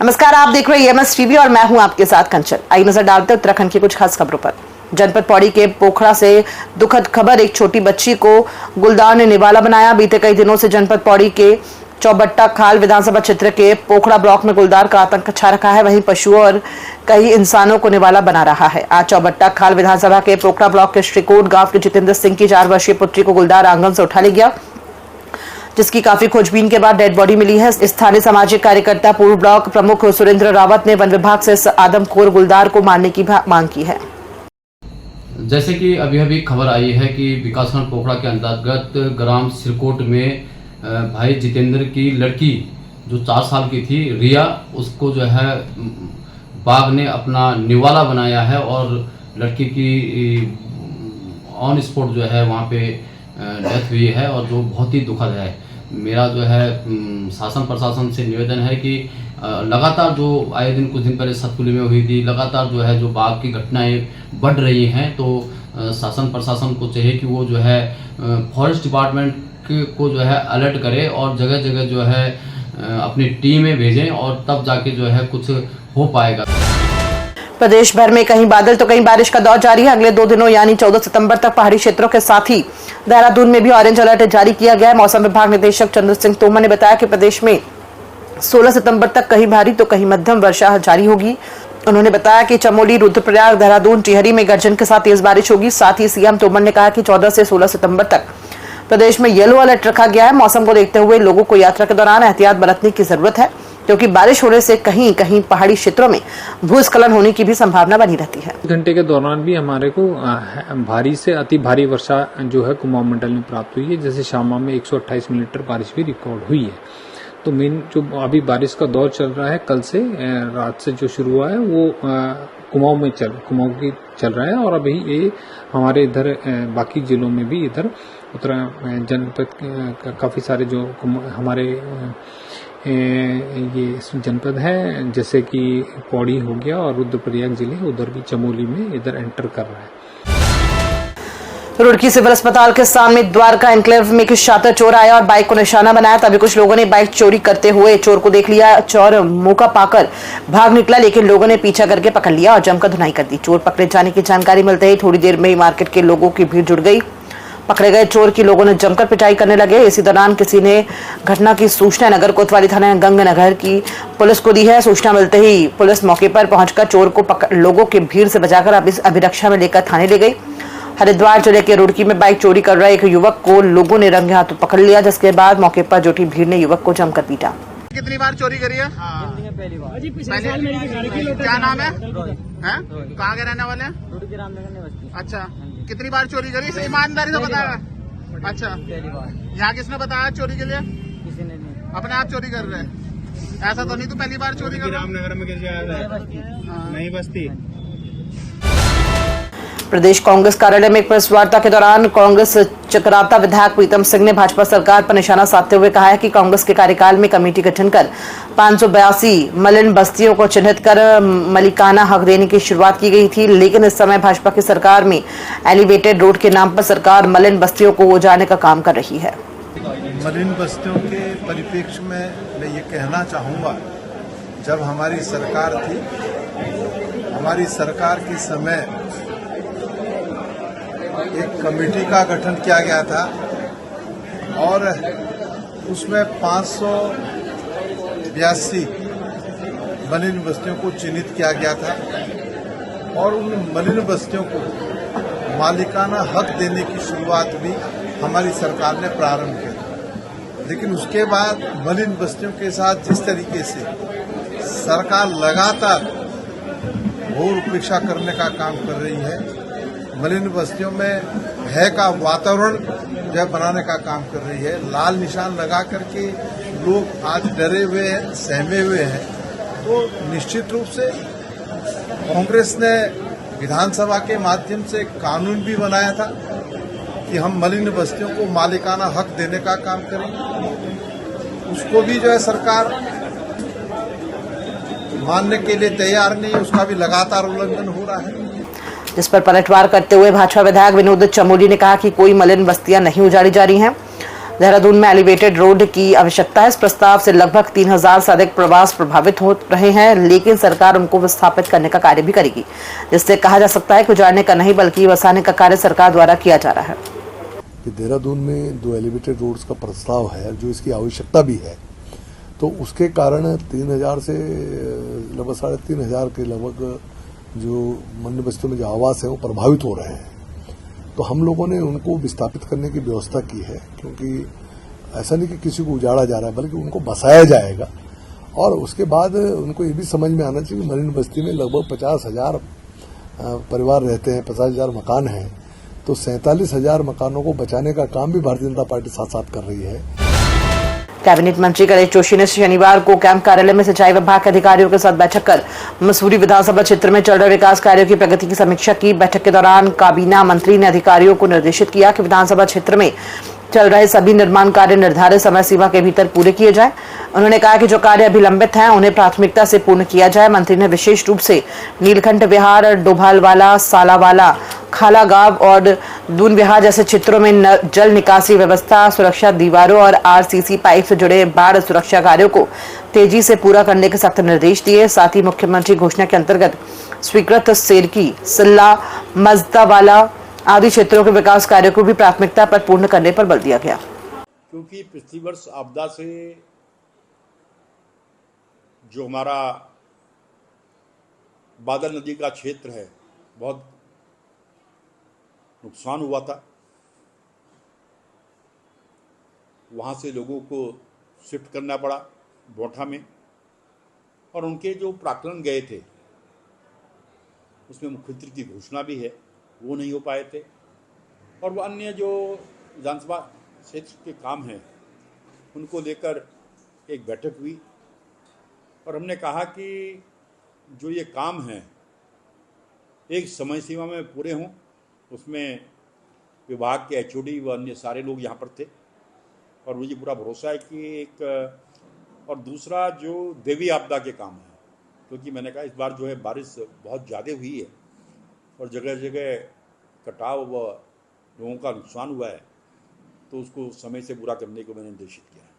नमस्कार, आप देख रहे हैं एमएस टीवी और मैं हूं आपके साथ कंचन। आइए नजर डालते हैं उत्तराखंड की कुछ खास खबरों पर। जनपद पौड़ी के पोखड़ा से दुखद खबर, एक छोटी बच्ची को गुलदार ने निवाला बनाया। बीते कई दिनों से जनपद पौड़ी के चौबट्टा खाल विधानसभा क्षेत्र के पोखड़ा ब्लॉक में गुलदार का आतंक छा रखा है। वहीं पशुओं और कई इंसानों को निवाला बना रहा है। आज चौबट्टा खाल विधानसभा के पोखड़ा ब्लॉक के श्रीकोट गांव के जितेंद्र सिंह की 4 वर्षीय पुत्री को गुलदार आंगन से उठा लिया गया, जिसकी काफी खोजबीन के बाद डेड बॉडी मिली है। स्थानीय सामाजिक कार्यकर्ता पूर्व ब्लॉक प्रमुख सुरेंद्र रावत ने वन विभाग से इस आदमखोर गुलदार को मारने की मांग की है। जैसे कि अभी खबर आई है कि विकासखंड पोखड़ा के अंतर्गत ग्राम सिरकोट में भाई जितेंद्र की लड़की जो 4 साल की थी, रिया, उसको जो है बाघ ने अपना निवाला बनाया है और लड़की की ऑन स्पॉट जो है वहाँ पे डेथ हुई है, और जो बहुत ही दुखद है। मेरा जो है शासन प्रशासन से निवेदन है कि लगातार जो आए दिन कुछ दिन पहले सतपुली में हुई थी, लगातार जो है जो बाघ की घटनाएं बढ़ रही हैं, तो शासन प्रशासन को चाहिए कि वो जो है फॉरेस्ट डिपार्टमेंट को जो है अलर्ट करे और जगह जगह जो है अपनी टीमें भेजें, और तब जाके जो है कुछ हो पाएगा। प्रदेश भर में कहीं बादल तो कहीं बारिश का दौर जारी है। अगले 2 दिनों यानी 14 सितंबर तक पहाड़ी क्षेत्रों के साथ ही देहरादून में भी ऑरेंज अलर्ट जारी किया गया है। मौसम विभाग निदेशक चंद्र सिंह तोमर ने बताया कि प्रदेश में 16 सितंबर तक कहीं भारी तो कहीं मध्यम वर्षा जारी होगी। उन्होंने बताया कि चमोली, रुद्रप्रयाग, देहरादून, टिहरी में गर्जन के साथ तेज बारिश होगी। साथ ही सीएम तोमर ने कहा कि 14 से 16 सितंबर तक प्रदेश में येलो अलर्ट रखा गया है। मौसम को देखते हुए लोगों को यात्रा के दौरान एहतियात बरतने की जरूरत है, क्योंकि बारिश होने से कहीं कहीं पहाड़ी क्षेत्रों में भूस्खलन होने की भी संभावना बनी रहती है। घंटे के दौरान भी हमारे को भारी से अति भारी वर्षा जो है कुमाऊं मंडल में प्राप्त हुई है। जैसे शामा में 128 मिलीमीटर बारिश भी रिकॉर्ड हुई है। तो मेन जो अभी बारिश का दौर चल रहा है, कल से रात से जो शुरू हुआ है वो कुमाऊं की चल रहा है, और अभी ये हमारे इधर बाकी जिलों में भी इधर उत्तराखंड जनपद काफ़ी सारे जो हमारे ये जनपद है, जैसे कि पौड़ी हो गया और रुद्रप्रयाग जिले, उधर भी चमोली में इधर एंटर कर रहा है। रुड़की सिविल अस्पताल के सामने द्वारका एनक्लेव में एक शातिर चोर आया और बाइक को निशाना बनाया। तभी कुछ लोगों ने बाइक चोरी करते हुए चोर को देख लिया। चोर मौका पाकर भाग निकला, लेकिन लोगों ने पीछा करके पकड़ लिया और जमकर धुनाई कर दी। चोर पकड़े जाने की जानकारी मिलते ही थोड़ी देर में ही मार्केट के लोगों की भीड़ जुड़ गई। पकड़े गए चोर की लोगों ने जमकर पिटाई करने लगे। इसी दौरान किसी ने घटना की सूचना नगर कोतवाली थाना गंगनगर की पुलिस को दी है। सूचना मिलते ही पुलिस मौके पर पहुंचकर चोर को लोगों की भीड़ से बचाकर अभिरक्षा में लेकर थाने ले गई। हरिद्वार जिले के रुड़की में बाइक चोरी कर रहे एक युवक को लोगों ने रंगे हाथों पकड़ लिया, जिसके बाद मौके पर जुटी भीड़ ने युवक को जमकर पीटा। कितनी बार चोरी करी है? पहली बार। क्या नाम है? कहाँ के रहने वाले हैं? अच्छा, कितनी बार चोरी करी? इसे ईमानदारी से बताया। अच्छा, पहली बार। यहाँ किसने बताया चोरी के लिए? किसी ने नहीं। अपने आप चोरी कर रहे हैं? ऐसा तो नहीं तू पहली बार चोरी कर रहा? रामनगर में कैसे आया था? नहीं बस्ती। प्रदेश कांग्रेस कार्यालय में एक प्रेस वार्ता के दौरान कांग्रेस चक्राता विधायक प्रीतम सिंह ने भाजपा सरकार पर निशाना साधते हुए कहा है कि कांग्रेस के कार्यकाल में कमेटी गठन कर 582 मलिन बस्तियों को चिन्हित कर मलिकाना हक देने की शुरुआत की गई थी, लेकिन इस समय भाजपा की सरकार में एलिवेटेड रोड के नाम पर सरकार मलिन बस्तियों को उजाड़ने का काम कर रही है। मलिन बस्तियों के परिप्रेक्ष्य में मैं ये कहना चाहूँगा, जब हमारी सरकार थी, हमारी सरकार के समय एक कमेटी का गठन किया गया था और उसमें 582 मलिन बस्तियों को चिन्हित किया गया था और उन मलिन बस्तियों को मालिकाना हक देने की शुरुआत भी हमारी सरकार ने प्रारंभ किया। लेकिन उसके बाद मलिन बस्तियों के साथ जिस तरीके से सरकार लगातार घोर उपेक्षा करने का काम कर रही है, मलिन बस्तियों में भय का वातावरण जो है बनाने का काम कर रही है, लाल निशान लगा करके लोग आज डरे हुए हैं, सहमे हुए हैं, तो निश्चित रूप से कांग्रेस ने विधानसभा के माध्यम से कानून भी बनाया था कि हम मलिन बस्तियों को मालिकाना हक देने का काम करेंगे। उसको भी जो है सरकार मानने के लिए तैयार नहीं, उसका भी लगातार उल्लंघन हो रहा है। जिस पर पलटवार करते हुए भाजपा विधायक विनोद चमोली ने कहा कि कोई मलिन बस्तियां नहीं उजाड़ी जा रही हैं। देहरादून में एलिवेटेड रोड की आवश्यकता है। इस प्रस्ताव से लगभग 3000 से अधिक प्रवास प्रभावित हो रहे हैं, लेकिन सरकार उनको विस्थापित करने का कार्य भी करेगी, जिससे कहा जा सकता है कि उजाड़ने का नहीं बल्कि बसाने का कार्य सरकार द्वारा किया जा रहा है। कि देहरादून में 2 एलिवेटेड रोड्स का प्रस्ताव है, जो इसकी आवश्यकता भी है, तो उसके कारण 3000 से लगभग 3500 के लगभग जो मन्य बस्तियों में जो आवास है वो प्रभावित हो रहे हैं। तो हम लोगों ने उनको विस्थापित करने की व्यवस्था की है, क्योंकि ऐसा नहीं कि किसी को उजाड़ा जा रहा है, बल्कि उनको बसाया जाएगा। और उसके बाद उनको ये भी समझ में आना चाहिए कि मरीन बस्ती में लगभग 50,000 परिवार रहते हैं, 50,000 मकान हैं, तो 47,000 मकानों को बचाने का काम भी भारतीय जनता पार्टी साथ साथ कर रही है। कैबिनेट मंत्री गणेश जोशी ने शनिवार को कैंप कार्यालय में सिंचाई विभाग के अधिकारियों के साथ बैठक कर मसूरी विधानसभा क्षेत्र में चल रहे विकास कार्यों की प्रगति की समीक्षा की। बैठक के दौरान काबीना मंत्री ने अधिकारियों को निर्देशित किया कि विधानसभा क्षेत्र में चल रहे सभी निर्माण कार्य निर्धारित समय सीमा के भीतर पूरे किए जाएं। उन्होंने कहा कि जो कार्य अभी लंबित हैं उन्हें प्राथमिकता से पूर्ण किया जाए। मंत्री ने विशेष रूप से नीलकंठ विहार, डोभालवाला, सालावाला, खाला गांव और दून विहार जैसे क्षेत्रों में जल निकासी व्यवस्था, सुरक्षा दीवारों और आरसीसी पाइप से जुड़े बाढ़ सुरक्षा कार्यों को तेजी से पूरा करने के सख्त निर्देश दिए। साथ ही मुख्यमंत्री घोषणा के अंतर्गत स्वीकृत सेरकी, सिल्ला, मजदावाला आदि क्षेत्रों के विकास कार्यों को भी प्राथमिकता पर पूर्ण करने पर बल दिया गया। क्योंकि पिछली वर्ष आपदा से जो हमारा बादल नदी का क्षेत्र है बहुत नुकसान हुआ था, वहाँ से लोगों को शिफ्ट करना पड़ा बोठा में, और उनके जो प्राक्कलन गए थे उसमें मुख्यमंत्री की घोषणा भी है, वो नहीं हो पाए थे। और वो अन्य जो विधानसभा क्षेत्र के काम हैं उनको लेकर एक बैठक हुई, और हमने कहा कि जो ये काम हैं एक समय सीमा में पूरे हों। उसमें विभाग के एचओडी व अन्य सारे लोग यहाँ पर थे, और मुझे पूरा भरोसा है कि एक और दूसरा जो देवी आपदा के काम है, क्योंकि मैंने कहा इस बार जो है बारिश बहुत ज़्यादा हुई है और जगह जगह कटाव व लोगों का नुकसान हुआ है, तो उसको समय से पूरा करने को मैंने निर्देशित किया है।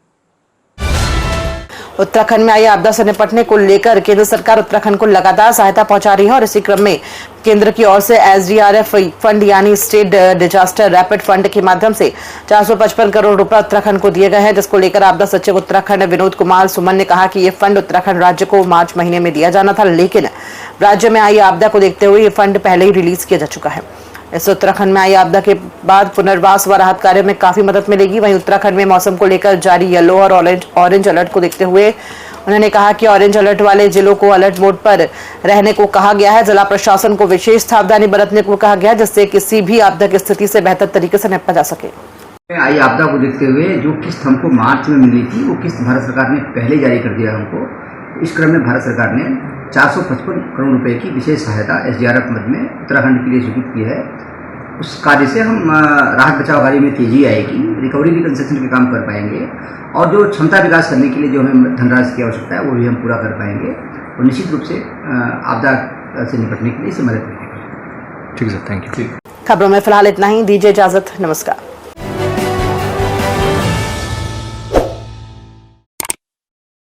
उत्तराखंड में आई आपदा से निपटने को लेकर केंद्र सरकार उत्तराखंड को लगातार सहायता पहुंचा रही है, और इसी क्रम में केंद्र की ओर से एसडीआरएफ फंड यानी स्टेट डिजास्टर रैपिड फंड के माध्यम से 455 करोड़ रुपए उत्तराखंड को दिए गए हैं, जिसको लेकर आपदा सचिव उत्तराखंड विनोद कुमार सुमन ने कहा कि ये फंड उत्तराखंड राज्य को मार्च महीने में दिया जाना था, लेकिन राज्य में आई आपदा को देखते हुए ये फंड पहले ही रिलीज किया जा चुका है। इससे उत्तराखंड में आई आपदा के बाद पुनर्वास व राहत कार्य में काफी मदद मिलेगी। वहीं उत्तराखंड में मौसम को लेकर जारी येलो और ऑरेंज अलर्ट को देखते हुए उन्होंने कहा कि ऑरेंज अलर्ट वाले जिलों को अलर्ट मोड पर रहने को कहा गया है। जिला प्रशासन को विशेष सावधानी बरतने को कहा गया है, जिससे किसी भी आपदा की स्थिति से बेहतर तरीके से निपटा जा सके। आई आपदा को देखते हुए जो किस्त हमको मार्च में मिली थी, वो किस्त भारत सरकार ने पहले जारी कर दिया हमको। इस क्रम में भारत सरकार ने 455 करोड़ रुपए की विशेष सहायता एसडीआरएफ मद में उत्तराखंड के लिए स्वीकृत की है। उस कार्य से हम राहत बचाव कार्य में तेजी आएगी, रिकवरी रिकंस्ट्रक्शन के काम कर पाएंगे, और जो क्षमता विकास करने के लिए जो हमें धनराशि की आवश्यकता है वो भी हम पूरा कर पाएंगे, और निश्चित रूप से आपदा से निपटने के लिए इसे मदद मिलेगी। ठीक है सर, थैंक यू। खबरों में फिलहाल इतना ही, दीजिए इजाजत, नमस्कार।